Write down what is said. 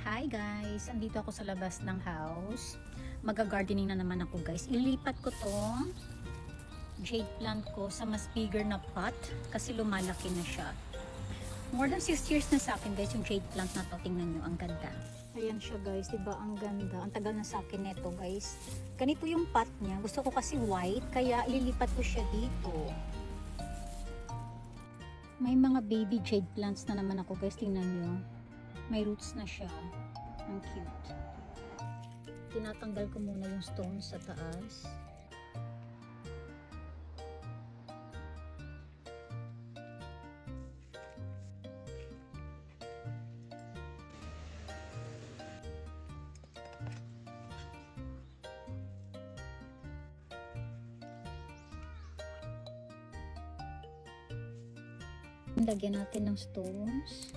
Hi guys! Andito ako sa labas ng house. Maga-gardening na naman ako guys. Ilipat ko tong jade plant ko sa mas bigger na pot kasi lumalaki na siya. More than 6 years na sa akin guys yung jade plant na to. Tingnan nyo, ang ganda. Ayan siya guys, diba? Ang ganda. Ang tagal na sa akin neto guys. Ganito yung pot niya. Gusto ko kasi white kaya ililipat ko siya dito. May mga baby jade plants na naman ako guys. Tingnan nyo. May roots na siya. Ang cute. Tinatanggal ko muna yung stones sa taas. Lagyan natin ng stones.